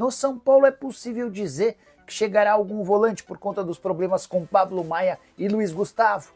No São Paulo é possível dizer que chegará algum volante por conta dos problemas com Pablo Maia e Luiz Gustavo?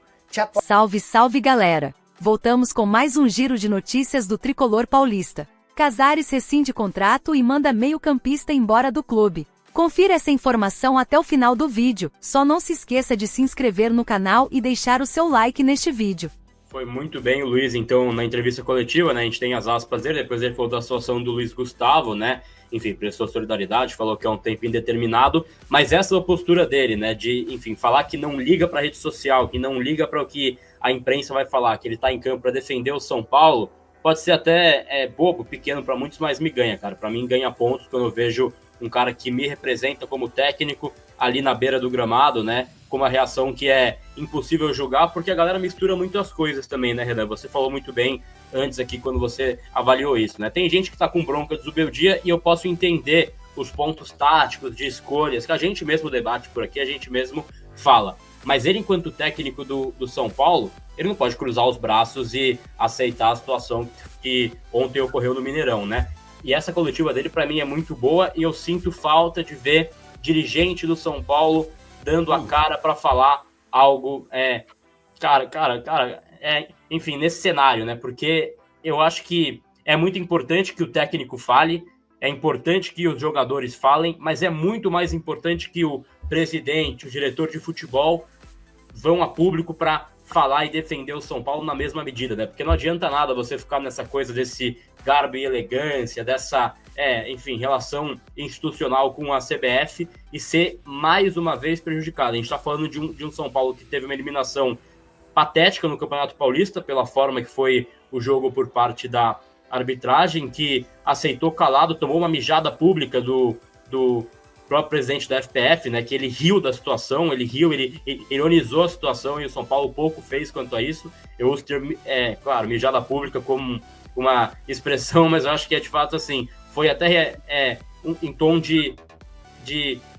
Salve, salve galera! Voltamos com mais um giro de notícias do tricolor paulista. Casares rescinde contrato e manda meio-campista embora do clube. Confira essa informação até o final do vídeo, só não se esqueça de se inscrever no canal e deixar o seu like neste vídeo. Foi muito bem o Luiz, então, na entrevista coletiva, né, a gente tem as aspas dele, depois ele falou da situação do Luiz Gustavo, né, enfim, prestou solidariedade, falou que é um tempo indeterminado, mas essa é a postura dele, né, de, enfim, falar que não liga para a rede social, que não liga para o que a imprensa vai falar, que ele tá em campo para defender o São Paulo, pode ser até bobo, pequeno para muitos, mas me ganha, cara, para mim ganha pontos quando eu vejo um cara que me representa como técnico ali na beira do gramado, né, com uma reação que é impossível julgar, porque a galera mistura muito as coisas também, né, Renan? Você falou muito bem antes aqui quando você avaliou isso, né? Tem gente que tá com bronca do Zubeldia e eu posso entender os pontos táticos de escolhas que a gente mesmo debate por aqui, a gente mesmo fala. Mas ele, enquanto técnico do São Paulo, ele não pode cruzar os braços e aceitar a situação que ontem ocorreu no Mineirão, né? E essa coletiva dele, para mim, é muito boa e eu sinto falta de ver dirigente do São Paulo dando a cara para falar algo, enfim, nesse cenário, né? Porque eu acho que é muito importante que o técnico fale, é importante que os jogadores falem, mas é muito mais importante que o presidente, o diretor de futebol vão a público para falar e defender o São Paulo na mesma medida, né? Porque não adianta nada você ficar nessa coisa desse garbo e elegância, dessa, enfim, relação institucional com a CBF e ser mais uma vez prejudicado. A gente está falando de um São Paulo que teve uma eliminação patética no Campeonato Paulista, pela forma que foi o jogo por parte da arbitragem, que aceitou calado, tomou uma mijada pública do próprio presidente da FPF, né, que ele riu da situação, ele ironizou a situação e o São Paulo pouco fez quanto a isso. Eu uso o termo, claro, mijada pública como uma expressão, mas eu acho que é de fato assim, foi até em tom de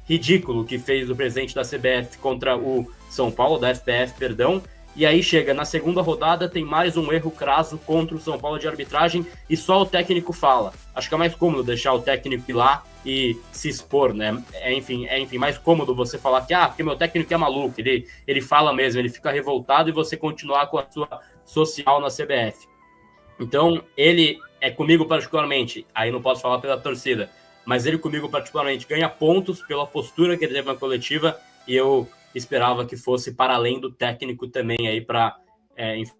ridículo que fez o presidente da CBF contra o São Paulo, da FPF, perdão, e aí chega na segunda rodada, tem mais um erro crasso contra o São Paulo de arbitragem e só o técnico fala. Acho que é mais cômodo deixar o técnico ir lá e se expor, né? Enfim, mais cômodo você falar que, porque meu técnico é maluco, ele fala mesmo, ele fica revoltado e você continuar com a sua social na CBF. Então, ele comigo particularmente, aí não posso falar pela torcida, mas ele comigo particularmente ganha pontos pela postura que ele teve na coletiva e eu esperava que fosse para além do técnico também aí para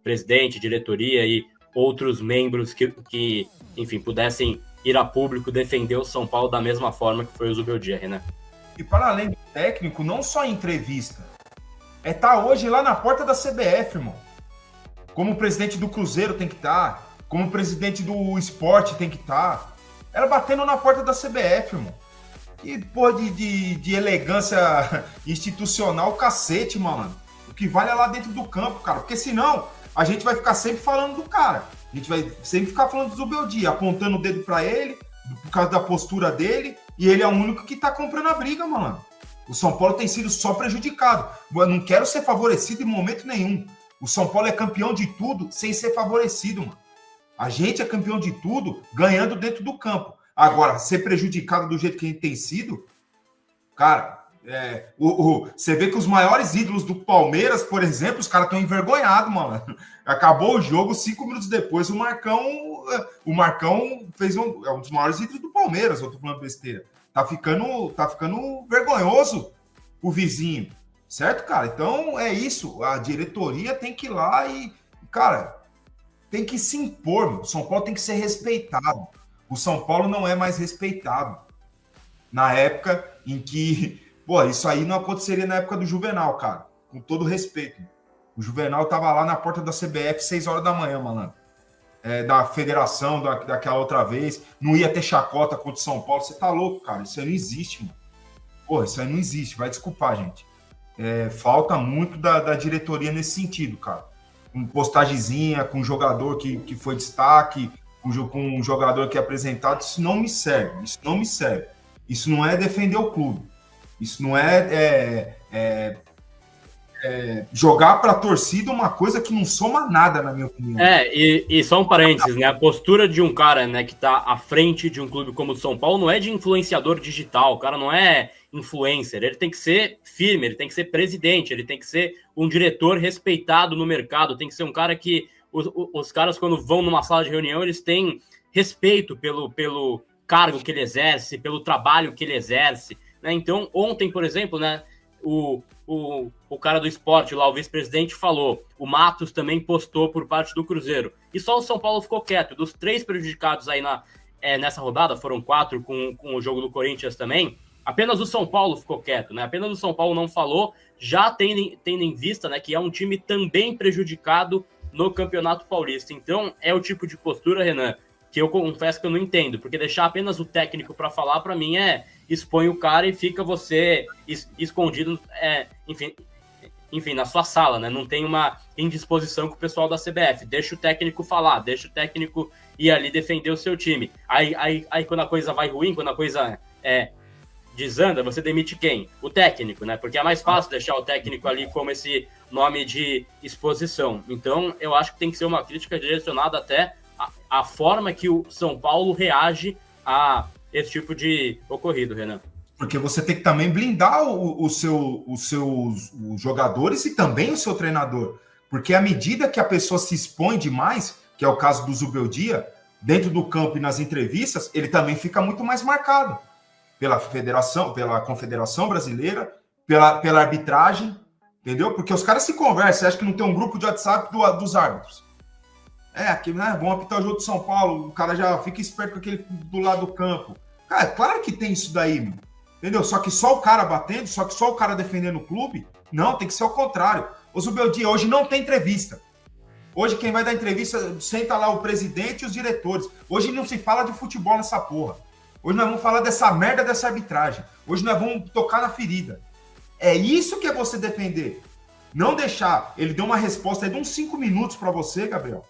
presidente, diretoria e outros membros que, enfim, pudessem ir a público defender o São Paulo da mesma forma que foi o Zubeldia, né? E para além do técnico, não só em entrevista, tá hoje lá na porta da CBF, irmão. Como o presidente do Cruzeiro tem que estar, como o presidente do Sport tem que estar. Ela batendo na porta da CBF, irmão. Que porra de elegância institucional, cacete, mano. O que vale é lá dentro do campo, cara. Porque senão, a gente vai ficar sempre falando do cara. A gente vai sempre ficar falando do Zubeldia, apontando o dedo pra ele, por causa da postura dele, e ele é o único que tá comprando a briga, mano. O São Paulo tem sido só prejudicado. Eu não quero ser favorecido em momento nenhum. O São Paulo é campeão de tudo sem ser favorecido, mano. A gente é campeão de tudo ganhando dentro do campo. Agora, ser prejudicado do jeito que a gente tem sido, cara, você vê que os maiores ídolos do Palmeiras, por exemplo, os caras estão envergonhados, mano. Acabou o jogo, 5 minutos depois, o Marcão fez um dos maiores ídolos do Palmeiras, eu tô falando besteira. Tá ficando vergonhoso o vizinho, certo, cara? Então, é isso, a diretoria tem que ir lá e, cara, tem que se impor, meu. O São Paulo tem que ser respeitado. O São Paulo não é mais respeitado. Na época em que... Pô, isso aí não aconteceria na época do Juvenal, cara. Com todo respeito. O Juvenal tava lá na porta da CBF 6 horas da manhã, malandro. Da federação, daquela outra vez. Não ia ter chacota contra o São Paulo. Você tá louco, cara. Isso aí não existe, mano. Pô, isso aí não existe. Vai desculpar, gente. Falta muito da diretoria nesse sentido, cara. Com postagemzinha, com jogador que foi destaque... com um jogador que é apresentado, isso não me serve. Isso não é defender o clube. Isso não é jogar para a torcida uma coisa que não soma nada, na minha opinião. E só um parênteses, né? A postura de um cara, né, que tá à frente de um clube como o São Paulo não é de influenciador digital, o cara não é influencer, ele tem que ser firme, ele tem que ser presidente, ele tem que ser um diretor respeitado no mercado, tem que ser um cara que os caras, quando vão numa sala de reunião, eles têm respeito pelo cargo que ele exerce, pelo trabalho que ele exerce, né? Então, ontem, por exemplo, né, o cara do esporte lá, o vice-presidente, falou, o Matos também postou por parte do Cruzeiro, e só o São Paulo ficou quieto. Dos 3 prejudicados aí nessa rodada, foram 4 com o jogo do Corinthians também, apenas o São Paulo ficou quieto, né? Apenas o São Paulo não falou, já tendo em vista, né, que é um time também prejudicado no Campeonato Paulista. Então, é o tipo de postura, Renan, que eu confesso que eu não entendo, porque deixar apenas o técnico para falar, para mim, expõe o cara e fica você escondido, enfim, na sua sala, né? Não tem uma indisposição com o pessoal da CBF. Deixa o técnico falar, deixa o técnico ir ali defender o seu time. Aí quando a coisa vai ruim, quando a coisa desanda, você demite quem? O técnico, né? Porque é mais fácil deixar o técnico ali como esse nome de exposição. Então, eu acho que tem que ser uma crítica direcionada até a forma que o São Paulo reage a esse tipo de ocorrido, Renan. Porque você tem que também blindar os seus jogadores e também o seu treinador. Porque à medida que a pessoa se expõe demais, que é o caso do Zubeldia, dentro do campo e nas entrevistas, ele também fica muito mais marcado pela federação, pela Confederação Brasileira, pela arbitragem, entendeu? Porque os caras se conversam, você acha que não tem um grupo de WhatsApp dos árbitros. Aqui, né? Vamos apitar o jogo de São Paulo, o cara já fica esperto com aquele do lado do campo. Cara, claro que tem isso daí, mano. Entendeu? Só que só o cara batendo, só que só o cara defendendo o clube, não, tem que ser o contrário. O Zubeldia, hoje não tem entrevista. Hoje quem vai dar entrevista, senta lá o presidente e os diretores. Hoje não se fala de futebol nessa porra. Hoje nós vamos falar dessa merda dessa arbitragem. Hoje nós vamos tocar na ferida. É isso que é você defender. Não deixar. Ele deu uma resposta aí de uns 5 minutos para você, Gabriel.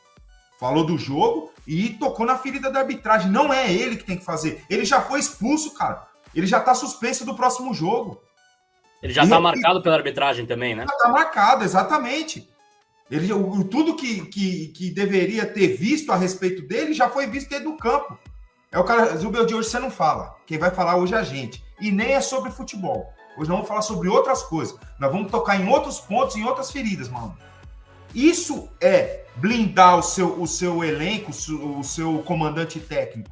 Falou do jogo e tocou na ferida da arbitragem. Não é ele que tem que fazer. Ele já foi expulso, cara. Ele já tá suspenso do próximo jogo. Ele já tá marcado pela arbitragem também, né? Já tá marcado, exatamente. Tudo que deveria ter visto a respeito dele já foi visto dentro do campo. É o cara, Zubeldia, hoje você não fala. Quem vai falar hoje é a gente. E nem é sobre futebol. Hoje nós vamos falar sobre outras coisas. Nós vamos tocar em outros pontos, em outras feridas, mano. Isso é blindar o seu elenco, o seu comandante técnico.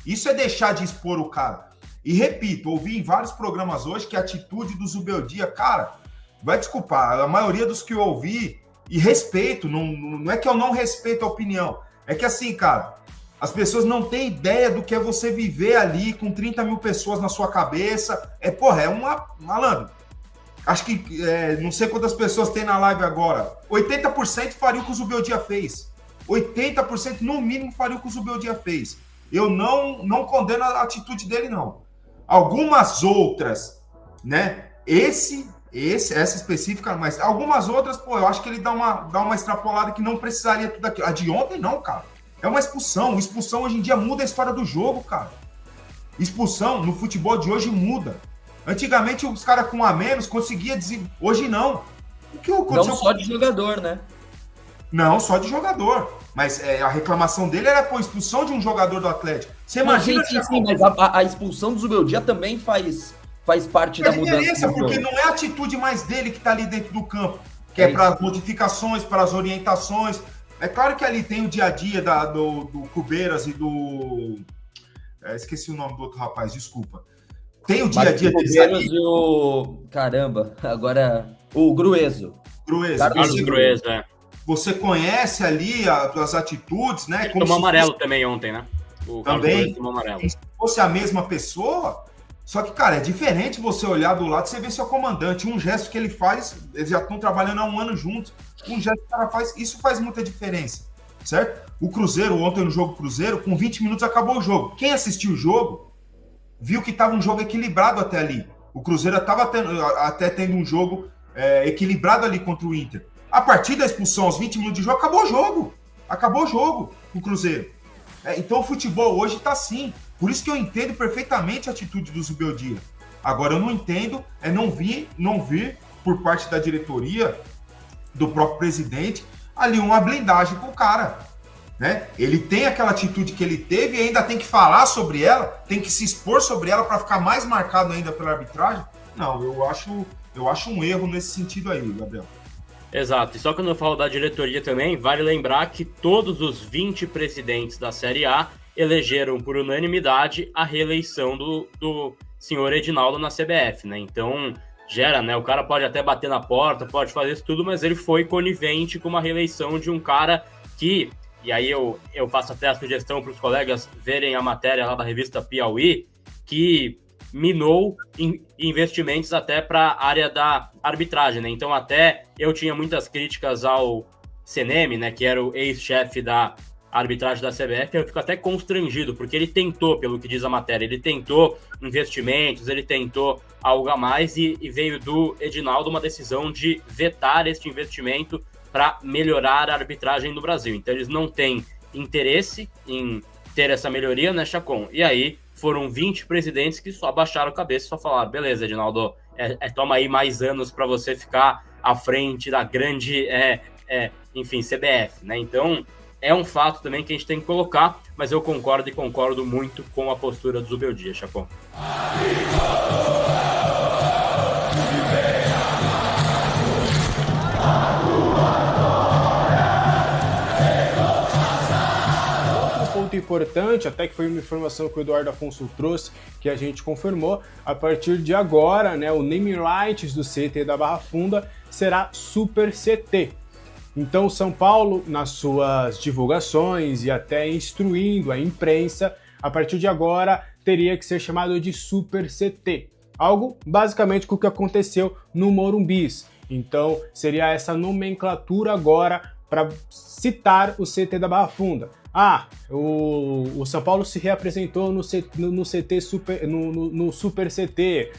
Isso é deixar de expor o cara. E repito, ouvi em vários programas hoje que a atitude do Zubeldia, cara, vai desculpar, a maioria dos que eu ouvi, e respeito, não é que eu não respeito a opinião, é que assim, cara, as pessoas não têm ideia do que é você viver ali com 30 mil pessoas na sua cabeça. Malandro. Acho que, não sei quantas pessoas tem na live agora. 80% faria o que o Zubeldia fez. 80% no mínimo faria o que o Zubeldia fez. Eu não condeno a atitude dele, não. Algumas outras, né? Essa específica, mas algumas outras, eu acho que ele dá uma extrapolada que não precisaria tudo aquilo. A de ontem, não, cara. É uma expulsão. Expulsão hoje em dia muda a história do jogo, cara. Expulsão no futebol de hoje muda. Antigamente os caras com a menos conseguiam dizer. Hoje não. O que aconteceu? Não só de jogador, né? Não, só de jogador. Mas a reclamação dele era por expulsão de um jogador do Atlético. Você imagina... Sim, mas a expulsão do Zubeldia também faz parte da mudança. Porque não é a atitude mais dele que está ali dentro do campo. Que é para as modificações, para as orientações. É claro que ali tem o dia a dia do Cubeiras e do... esqueci o nome do outro rapaz, desculpa. Tem o dia a dia deles ali. E o... Caramba, agora... O Grueso. Carlos Grueso, Você conhece ali as atitudes, né? Ele tomou amarelo também ontem, né? O também. Tomou amarelo. Se fosse a mesma pessoa, só que, cara, é diferente você olhar do lado e você ver seu comandante. Um gesto que ele faz, eles já estão trabalhando há um ano juntos. Um gesto que o cara faz, isso faz muita diferença, certo? O Cruzeiro, ontem no jogo Cruzeiro, com 20 minutos acabou o jogo. Quem assistiu o jogo, viu que estava um jogo equilibrado até ali. O Cruzeiro estava até tendo um jogo equilibrado ali contra o Inter. A partir da expulsão, aos 20 minutos de jogo, acabou o jogo. Acabou o jogo com o Cruzeiro. Então o futebol hoje está assim. Por isso que eu entendo perfeitamente a atitude do Zubeldia. Agora eu não entendo não vir por parte da diretoria, do próprio presidente, ali uma blindagem com o cara, né? Ele tem aquela atitude que ele teve e ainda tem que falar sobre ela, tem que se expor sobre ela para ficar mais marcado ainda pela arbitragem. Não, eu acho um erro nesse sentido aí, Gabriel. Exato, e só quando eu falo da diretoria também, vale lembrar que todos os 20 presidentes da Série A elegeram por unanimidade a reeleição do senhor Edinaldo na CBF, né? Então, gera, né? O cara pode até bater na porta, pode fazer isso tudo, mas ele foi conivente com uma reeleição de um cara que, e aí eu faço até a sugestão para os colegas verem a matéria lá da revista Piauí, que minou investimentos até para a área da arbitragem, né? Então até eu tinha muitas críticas ao CNM, né, que era o ex-chefe da arbitragem da CBF, eu fico até constrangido, porque ele tentou, pelo que diz a matéria, ele tentou investimentos, ele tentou algo a mais e veio do Edinaldo uma decisão de vetar este investimento para melhorar a arbitragem no Brasil. Então eles não têm interesse em ter essa melhoria, né, Chacon? E aí foram 20 presidentes que só baixaram a cabeça e só falaram, beleza, Edinaldo, toma aí mais anos para você ficar à frente da grande, enfim, CBF, né? Então, é um fato também que a gente tem que colocar, mas eu concordo e concordo muito com a postura do Zubeldia, Chacon. Importante, até que foi uma informação que o Eduardo Afonso trouxe, que a gente confirmou, a partir de agora, né, o naming rights do CT da Barra Funda será Super CT. Então, São Paulo, nas suas divulgações e até instruindo a imprensa, a partir de agora teria que ser chamado de Super CT. Algo basicamente com o que aconteceu no Morumbis. Então, seria essa nomenclatura agora para citar o CT da Barra Funda. O São Paulo se reapresentou no CT Super, no Super CT.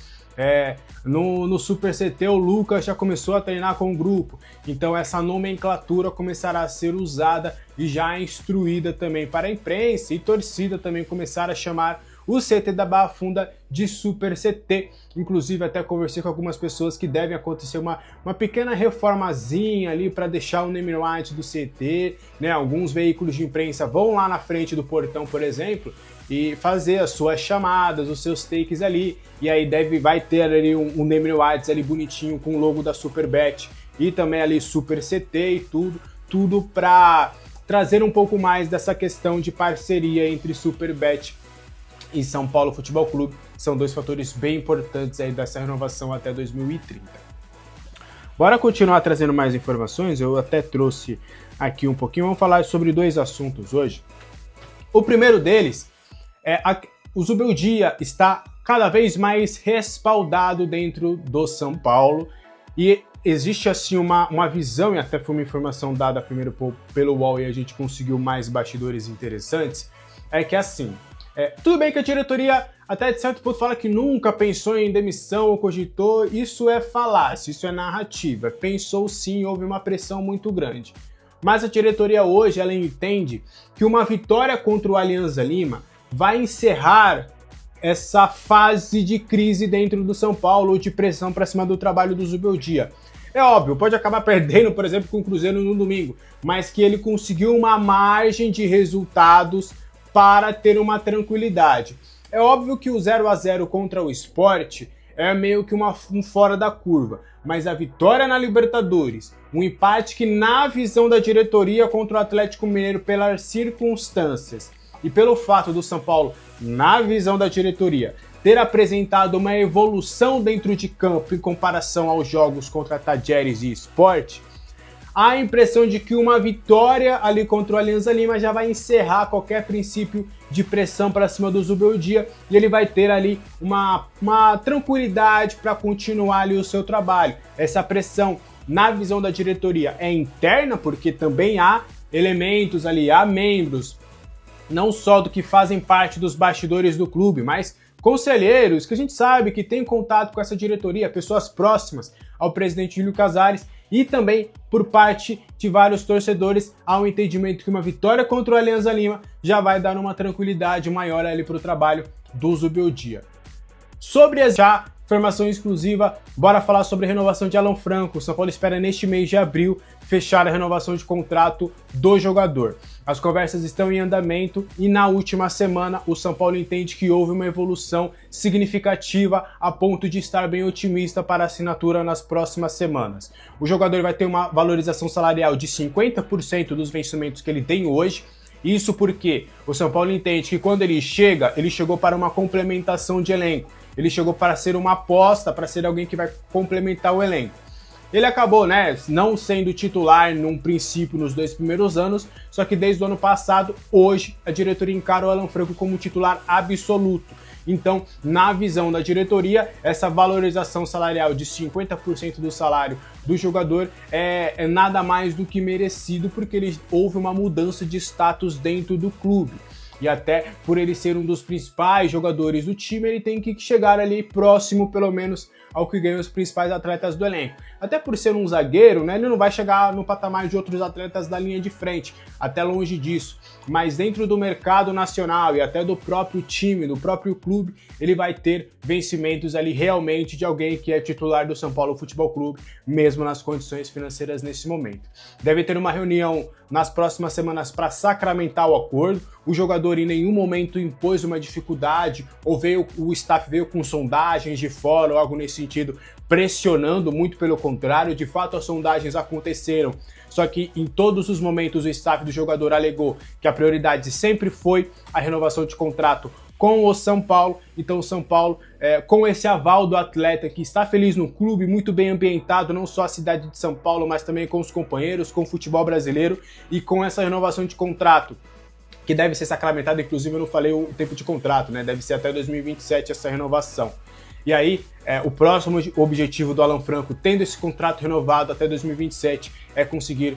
No Super CT o Lucas já começou a treinar com o grupo. Então essa nomenclatura começará a ser usada e já instruída também para a imprensa e torcida também começar a chamar o CT da Barra Funda de Super CT. Inclusive até conversei com algumas pessoas que devem acontecer uma pequena reformazinha ali para deixar o name right do CT, né? Alguns veículos de imprensa vão lá na frente do portão, por exemplo, e fazer as suas chamadas, os seus takes ali, e aí vai ter ali um name rights ali bonitinho com o logo da Superbet e também ali Super CT e tudo para trazer um pouco mais dessa questão de parceria entre Superbet e São Paulo Futebol Clube. São dois fatores bem importantes aí dessa renovação até 2030. Bora continuar trazendo mais informações, eu até trouxe aqui um pouquinho, vamos falar sobre dois assuntos hoje. O primeiro deles é o Zubeldia está cada vez mais respaldado dentro do São Paulo e existe assim uma visão, e até foi uma informação dada primeiro pelo UOL e a gente conseguiu mais bastidores interessantes, é que assim, tudo bem que a diretoria até de certo ponto fala que nunca pensou em demissão ou cogitou, isso é falácia, isso é narrativa, pensou sim, houve uma pressão muito grande. Mas a diretoria hoje, ela entende que uma vitória contra o Alianza Lima vai encerrar essa fase de crise dentro do São Paulo, de pressão para cima do trabalho do Zubeldia. É óbvio, pode acabar perdendo, por exemplo, com o Cruzeiro no domingo, mas que ele conseguiu uma margem de resultados para ter uma tranquilidade. É óbvio que o 0-0 contra o Sport é meio que um fora da curva, mas a vitória na Libertadores, um empate que na visão da diretoria contra o Atlético Mineiro pelas circunstâncias e pelo fato do São Paulo, na visão da diretoria, ter apresentado uma evolução dentro de campo em comparação aos jogos contra Tajeres e Sport, há a impressão de que uma vitória ali contra o Alianza Lima já vai encerrar qualquer princípio de pressão para cima do Zubeldia e ele vai ter ali uma tranquilidade para continuar ali o seu trabalho. Essa pressão, na visão da diretoria, é interna, porque também há elementos ali, há membros, não só do que fazem parte dos bastidores do clube, mas conselheiros que a gente sabe que tem contato com essa diretoria, pessoas próximas ao presidente Júlio Casares, e também por parte de vários torcedores há um entendimento que uma vitória contra o Alianza Lima já vai dar uma tranquilidade maior ali para o trabalho do Zubeldia. Já Informação exclusiva, bora falar sobre a renovação de Alan Franco. O São Paulo espera neste mês de abril fechar a renovação de contrato do jogador. As conversas estão em andamento e na última semana o São Paulo entende que houve uma evolução significativa a ponto de estar bem otimista para a assinatura nas próximas semanas. O jogador vai ter uma valorização salarial de 50% dos vencimentos que ele tem hoje. Isso porque o São Paulo entende que quando ele chegou para uma complementação de elenco. Ele chegou para ser uma aposta, para ser alguém que vai complementar o elenco. Ele acabou, não sendo titular num princípio nos 2 primeiros anos, só que desde o ano passado, hoje, a diretoria encara o Alan Franco como titular absoluto. Então, na visão da diretoria, essa valorização salarial de 50% do salário do jogador é nada mais do que merecido, porque houve uma mudança de status dentro do clube. E até por ele ser um dos principais jogadores do time, ele tem que chegar ali próximo, pelo menos, ao que ganham os principais atletas do elenco. Até por ser um zagueiro, ele não vai chegar no patamar de outros atletas da linha de frente, até longe disso. Mas dentro do mercado nacional e até do próprio time, do próprio clube, ele vai ter vencimentos ali realmente de alguém que é titular do São Paulo Futebol Clube, mesmo nas condições financeiras nesse momento. Deve ter uma reunião nas próximas semanas para sacramentar o acordo. O jogador em nenhum momento impôs uma dificuldade ou o staff veio com sondagens de fora ou algo nesse sentido, pressionando, muito pelo contrário. De fato, as sondagens aconteceram, só que em todos os momentos o staff do jogador alegou que a prioridade sempre foi a renovação de contrato com o São Paulo. Então o São Paulo, com esse aval do atleta que está feliz no clube, muito bem ambientado, não só a cidade de São Paulo, mas também com os companheiros, com o futebol brasileiro, e com essa renovação de contrato, que deve ser sacramentada, inclusive eu não falei o tempo de contrato, deve ser até 2027 essa renovação. E aí, o próximo objetivo do Alan Franco, tendo esse contrato renovado até 2027, é conseguir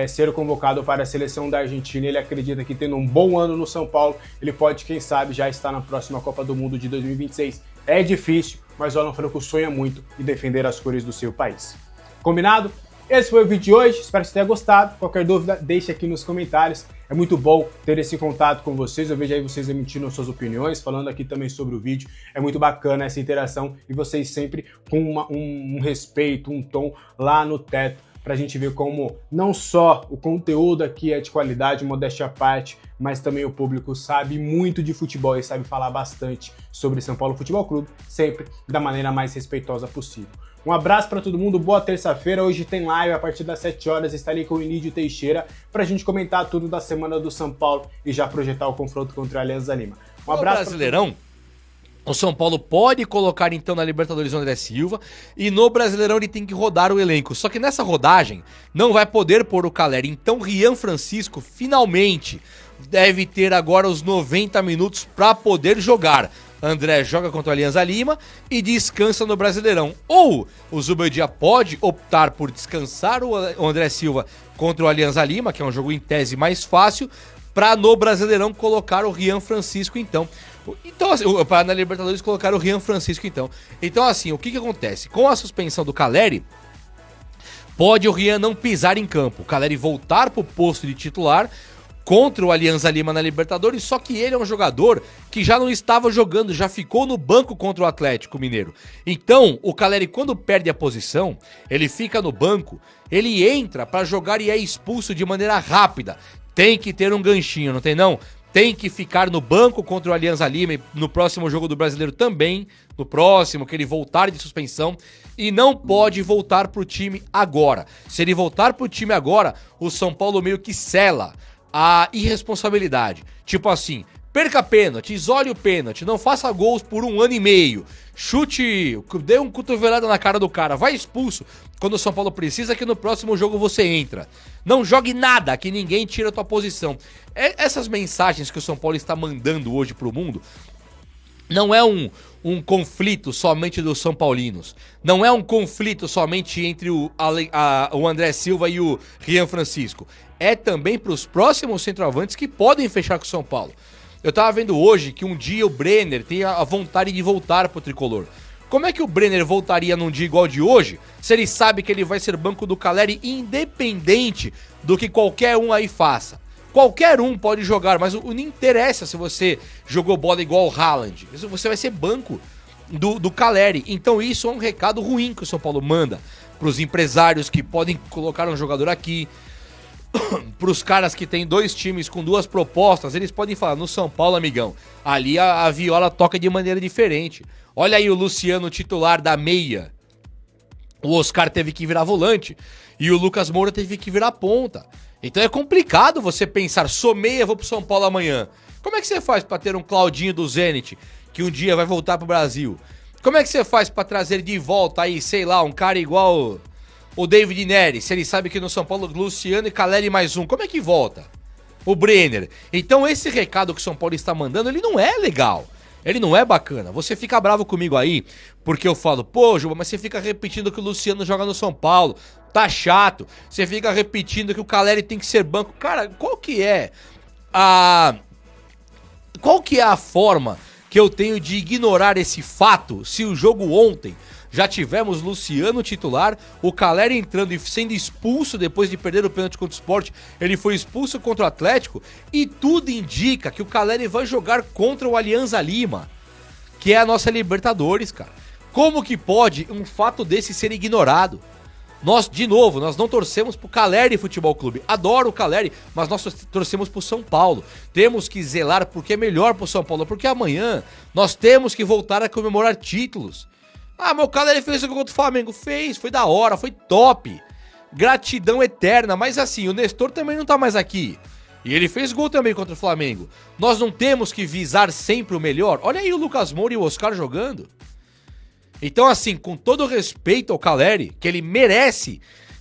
ser convocado para a seleção da Argentina. Ele acredita que tendo um bom ano no São Paulo, ele pode, quem sabe, já estar na próxima Copa do Mundo de 2026. É difícil, mas o Alan Franco sonha muito em defender as cores do seu país. Combinado? Esse foi o vídeo de hoje, espero que você tenha gostado. Qualquer dúvida, deixe aqui nos comentários. É muito bom ter esse contato com vocês, eu vejo aí vocês emitindo suas opiniões, falando aqui também sobre o vídeo. É muito bacana essa interação e vocês sempre com um respeito, um tom lá no teto, pra gente ver como não só o conteúdo aqui é de qualidade, modéstia à parte, mas também o público sabe muito de futebol e sabe falar bastante sobre São Paulo Futebol Clube, sempre da maneira mais respeitosa possível. Um abraço para todo mundo, boa terça-feira. Hoje tem live a partir das 7 horas. Estarei com o Enídio Teixeira para a gente comentar tudo da semana do São Paulo e já projetar o confronto contra a Alianza Lima. Um abraço. No Brasileirão, o São Paulo pode colocar então na Libertadores o André Silva e no Brasileirão ele tem que rodar o elenco. Só que nessa rodagem não vai poder pôr o Caleri. Então Rian Francisco finalmente deve ter agora os 90 minutos para poder jogar. André joga contra o Alianza Lima e descansa no Brasileirão. Ou o Zubeldia pode optar por descansar o André Silva contra o Alianza Lima, que é um jogo em tese mais fácil, para no Brasileirão colocar o Rian Francisco então. Então, assim, para na Libertadores colocar o Rian Francisco então. Então, assim, o que acontece? Com a suspensão do Caleri, pode o Rian não pisar em campo. O Caleri voltar para o posto de titular contra o Alianza Lima na Libertadores, só que ele é um jogador que já não estava jogando, já ficou no banco contra o Atlético Mineiro. Então, o Caleri, quando perde a posição, ele fica no banco, ele entra para jogar e é expulso de maneira rápida. Tem que ter um ganchinho, não tem não? Tem que ficar no banco contra o Alianza Lima e no próximo jogo do Brasileiro também, no próximo, que ele voltar de suspensão, e não pode voltar pro time agora. Se ele voltar pro time agora, o São Paulo meio que sela a irresponsabilidade. Tipo assim, perca pênalti, isole o pênalti, não faça gols por 1 ano e meio, chute, dê um cotovelada na cara do cara, vai expulso quando o São Paulo precisa, que no próximo jogo você entra. Não jogue nada, que ninguém tira a tua posição. Essas mensagens que o São Paulo está mandando hoje pro mundo não é um conflito somente dos São Paulinos. Não é um conflito somente entre o André Silva e o Rian Francisco. É também para os próximos centroavantes que podem fechar com o São Paulo. Eu tava vendo hoje que um dia o Brenner tem a vontade de voltar pro Tricolor. Como é que o Brenner voltaria num dia igual de hoje, se ele sabe que ele vai ser banco do Caleri, independente do que qualquer um aí faça? Qualquer um pode jogar, mas não interessa se você jogou bola igual o Haaland. Você vai ser banco. do Caleri. Então isso é um recado ruim que o São Paulo manda pros empresários que podem colocar um jogador aqui, pros caras que tem 2 times com 2 propostas, eles podem falar, no São Paulo, amigão, ali a viola toca de maneira diferente. Olha aí o Luciano titular da meia, o Oscar teve que virar volante e o Lucas Moura teve que virar ponta. Então é complicado você pensar, sou meia, vou pro São Paulo amanhã. Como é que você faz pra ter um Claudinho do Zenit, que um dia vai voltar pro Brasil? Como é que você faz pra trazer de volta aí, sei lá, um cara igual o David Neres, se ele sabe que no São Paulo Luciano e Caleri mais um, como é que volta? O Brenner. Então esse recado que o São Paulo está mandando, ele não é legal. Ele não é bacana. Você fica bravo comigo aí, porque eu falo, pô, Juba, mas você fica repetindo que o Luciano joga no São Paulo. Tá chato. Você fica repetindo que o Caleri tem que ser banco. Cara, qual que é a forma que eu tenho de ignorar esse fato se o jogo ontem já tivemos Luciano titular, o Caleri entrando e sendo expulso depois de perder o pênalti contra o Sport, ele foi expulso contra o Atlético e tudo indica que o Caleri vai jogar contra o Alianza Lima, que é a nossa Libertadores, cara. Como que pode um fato desse ser ignorado? Nós, de novo, nós não torcemos pro Caleri Futebol Clube. Adoro o Caleri, mas nós torcemos pro São Paulo. Temos que zelar porque é melhor pro São Paulo, porque amanhã nós temos que voltar a comemorar títulos. Ah, meu Caleri fez o gol contra o Flamengo. Fez, foi da hora, foi top. Gratidão eterna, mas assim, o Nestor também não tá mais aqui. E ele fez gol também contra o Flamengo. Nós não temos que visar sempre o melhor. Olha aí o Lucas Moura e o Oscar jogando. Então, assim, com todo respeito ao Caleri, que ele merece,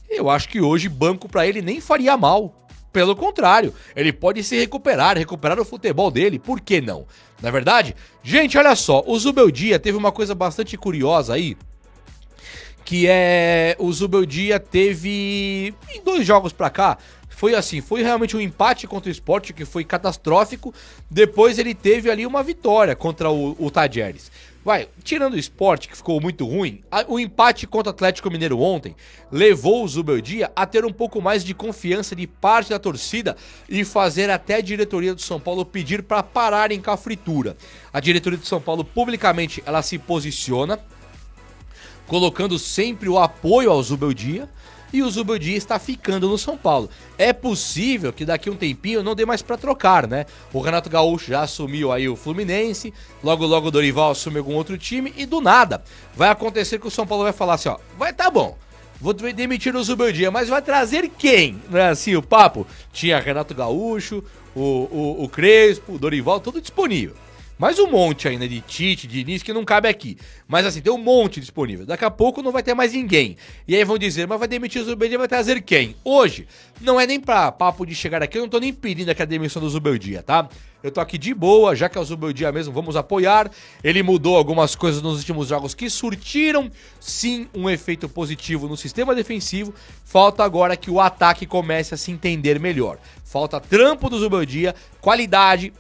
eu acho que hoje banco pra ele nem faria mal. Pelo contrário, ele pode se recuperar o futebol dele, por que não? Na verdade, gente, olha só, o Zubeldia teve uma coisa bastante curiosa aí, que é, o Zubeldia teve, em 2 jogos pra cá, foi assim, foi realmente um empate contra o Sport, que foi catastrófico, depois ele teve ali uma vitória contra o Tajeres. Vai, tirando o Sport, que ficou muito ruim, o empate contra o Atlético Mineiro ontem levou o Zubeldia a ter um pouco mais de confiança de parte da torcida e fazer até a diretoria do São Paulo pedir para pararem com a fritura. A diretoria do São Paulo, publicamente, ela se posiciona, colocando sempre o apoio ao Zubeldia, e o Zubeldia está ficando no São Paulo. É possível que daqui a um tempinho não dê mais pra trocar, né? O Renato Gaúcho já assumiu aí o Fluminense, logo o Dorival assume algum outro time e do nada vai acontecer que o São Paulo vai falar assim, ó, vai, tá bom, vou demitir o Zubeldia, mas vai trazer quem? Não é assim o papo? Tinha Renato Gaúcho, o Crespo, o Dorival, tudo disponível. Mais um monte ainda de Tite, de Diniz, que não cabe aqui. Mas assim, tem um monte disponível. Daqui a pouco não vai ter mais ninguém. E aí vão dizer, mas vai demitir o Zubeldia, vai trazer quem? Hoje, não é nem pra papo de chegar aqui, eu não tô nem pedindo aqui a demissão do Zubeldia, tá? Eu tô aqui de boa, já que é o Zubeldia mesmo, vamos apoiar. Ele mudou algumas coisas nos últimos jogos que surtiram, sim, um efeito positivo no sistema defensivo. Falta agora que o ataque comece a se entender melhor. Falta trampo do Zubeldia, qualidade,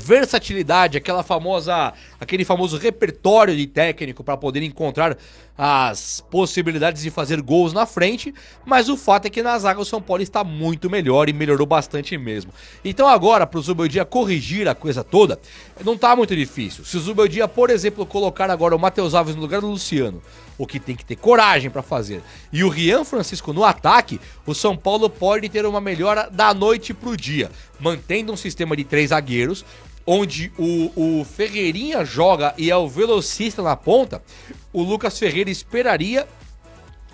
versatilidade, aquele famoso repertório de técnico para poder encontrar as possibilidades de fazer gols na frente, mas o fato é que na zaga o São Paulo está muito melhor e melhorou bastante mesmo. Então agora, para o Zubeldia corrigir a coisa toda, não tá muito difícil. Se o Zubeldia, por exemplo, colocar agora o Matheus Alves no lugar do Luciano, o que tem que ter coragem para fazer, e o Rian Francisco no ataque, o São Paulo pode ter uma melhora da noite pro dia, mantendo um sistema de 3 zagueiros, onde o Ferreirinha joga e é o velocista na ponta. O Lucas Ferreira esperaria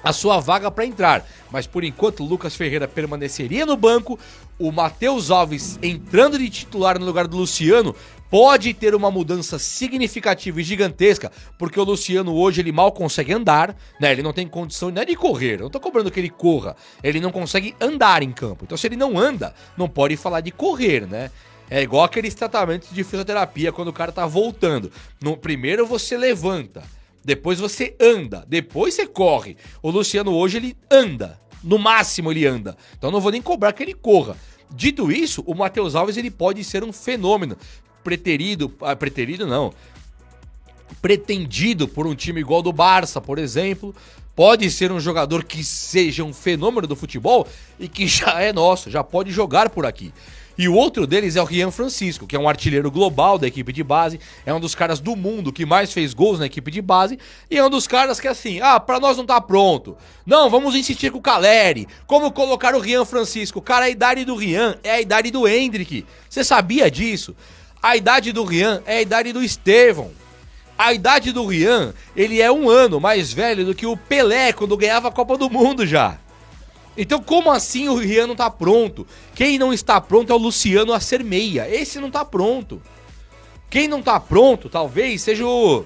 a sua vaga para entrar, mas por enquanto o Lucas Ferreira permaneceria no banco. O Matheus Alves entrando de titular no lugar do Luciano pode ter uma mudança significativa e gigantesca, porque o Luciano hoje ele mal consegue andar, né? Ele não tem condição nem de correr, eu não tô cobrando que ele corra, ele não consegue andar em campo. Então se ele não anda, não pode falar de correr, né? É igual aqueles tratamentos de fisioterapia quando o cara tá voltando. Primeiro você levanta, depois você anda, depois você corre. O Luciano hoje ele anda, no máximo ele anda. Então não vou nem cobrar que ele corra. Dito isso, o Matheus Alves ele pode ser um fenômeno. Pretendido por um time igual do Barça, por exemplo. Pode ser um jogador que seja um fenômeno do futebol e que já é nosso, já pode jogar por aqui. E o outro deles é o Rian Francisco, que é um artilheiro global da equipe de base, é um dos caras do mundo que mais fez gols na equipe de base, e é um dos caras que assim, pra nós não tá pronto. Não, vamos insistir com o Caleri. Como colocar o Rian Francisco? Cara, a idade do Rian é a idade do Hendrick. Você sabia disso? A idade do Rian é a idade do Estevão. A idade do Rian, ele é 1 ano mais velho do que o Pelé quando ganhava a Copa do Mundo já. Então como assim o Rian não tá pronto? Quem não está pronto é o Luciano a ser meia. Esse não tá pronto. Quem não tá pronto, talvez, seja o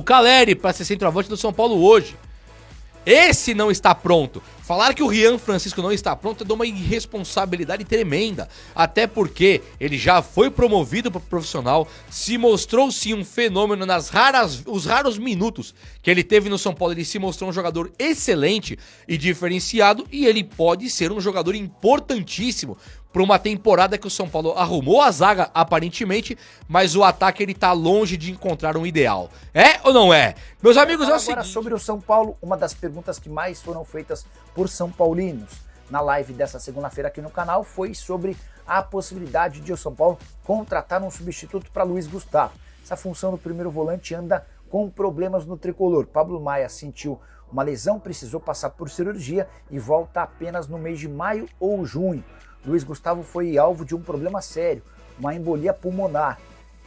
Caleri para ser centroavante do São Paulo hoje. Esse não está pronto. Falar que o Rian Francisco não está pronto é de uma irresponsabilidade tremenda. Até porque ele já foi promovido para profissional, se mostrou sim um fenômeno os raros minutos que ele teve no São Paulo. Ele se mostrou um jogador excelente e diferenciado, e ele pode ser um jogador importantíssimo para uma temporada que o São Paulo arrumou a zaga, aparentemente, mas o ataque ele tá longe de encontrar um ideal. É ou não é? Meus amigos, é o Agora, seguinte... sobre o São Paulo, uma das perguntas que mais foram feitas por são paulinos na live dessa segunda-feira aqui no canal foi sobre a possibilidade de o São Paulo contratar um substituto para Luiz Gustavo. Essa função do primeiro volante anda com problemas no tricolor. Pablo Maia sentiu uma lesão, precisou passar por cirurgia e volta apenas no mês de maio ou junho. Luiz Gustavo foi alvo de um problema sério, uma embolia pulmonar,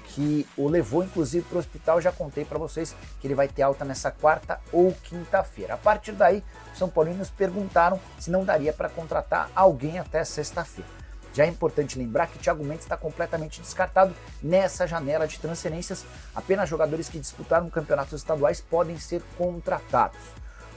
que o levou inclusive para o hospital. Já contei para vocês que ele vai ter alta nessa quarta ou quinta-feira. A partir daí, os São Paulinos perguntaram se não daria para contratar alguém até sexta-feira. Já é importante lembrar que Thiago Mendes está completamente descartado nessa janela de transferências. Apenas jogadores que disputaram campeonatos estaduais podem ser contratados.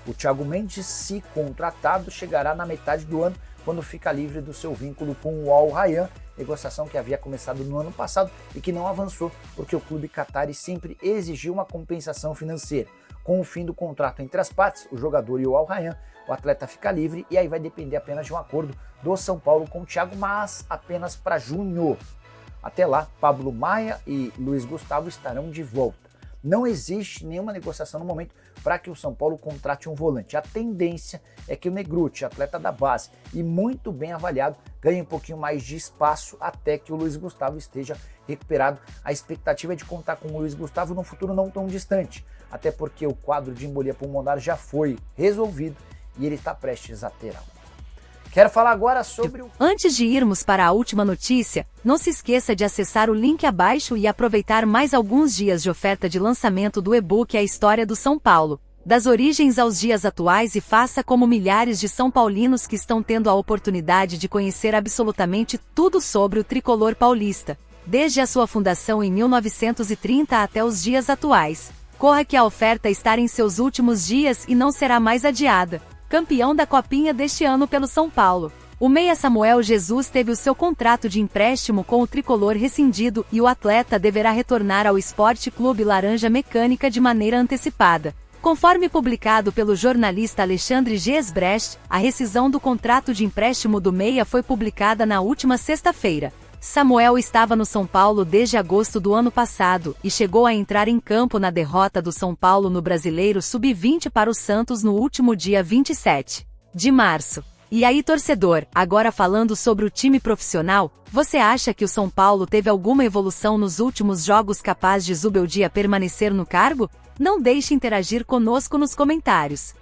O Thiago Mendes, se contratado, chegará na metade do ano, quando fica livre do seu vínculo com o Al Rayyan, negociação que havia começado no ano passado e que não avançou porque o clube qatari sempre exigiu uma compensação financeira. Com o fim do contrato entre as partes, o jogador e o Al Rayyan, o atleta fica livre e aí vai depender apenas de um acordo do São Paulo com o Thiago, mas apenas para junho. Até lá, Pablo Maia e Luiz Gustavo estarão de volta. Não existe nenhuma negociação no momento para que o São Paulo contrate um volante. A tendência é que o Negruti, atleta da base e muito bem avaliado, ganhe um pouquinho mais de espaço até que o Luiz Gustavo esteja recuperado. A expectativa é de contar com o Luiz Gustavo num futuro não tão distante, até porque o quadro de embolia pulmonar já foi resolvido e ele está prestes a ter alta. Quero falar agora sobre o... Antes de irmos para a última notícia, não se esqueça de acessar o link abaixo e aproveitar mais alguns dias de oferta de lançamento do e-book A História do São Paulo, das origens aos dias atuais, e faça como milhares de são paulinos que estão tendo a oportunidade de conhecer absolutamente tudo sobre o tricolor paulista, desde a sua fundação em 1930 até os dias atuais. Corra que a oferta está em seus últimos dias e não será mais adiada. Campeão da Copinha deste ano pelo São Paulo, o meia Samuel Jesus teve o seu contrato de empréstimo com o tricolor rescindido e o atleta deverá retornar ao Esporte Clube Laranja Mecânica de maneira antecipada. Conforme publicado pelo jornalista Alexandre Gesbrecht, a rescisão do contrato de empréstimo do meia foi publicada na última sexta-feira. Samuel estava no São Paulo desde agosto do ano passado e chegou a entrar em campo na derrota do São Paulo no Brasileiro Sub-20 para o Santos no último dia 27 de março. E aí, torcedor, agora falando sobre o time profissional, você acha que o São Paulo teve alguma evolução nos últimos jogos capaz de Zubeldia permanecer no cargo? Não deixe interagir conosco nos comentários.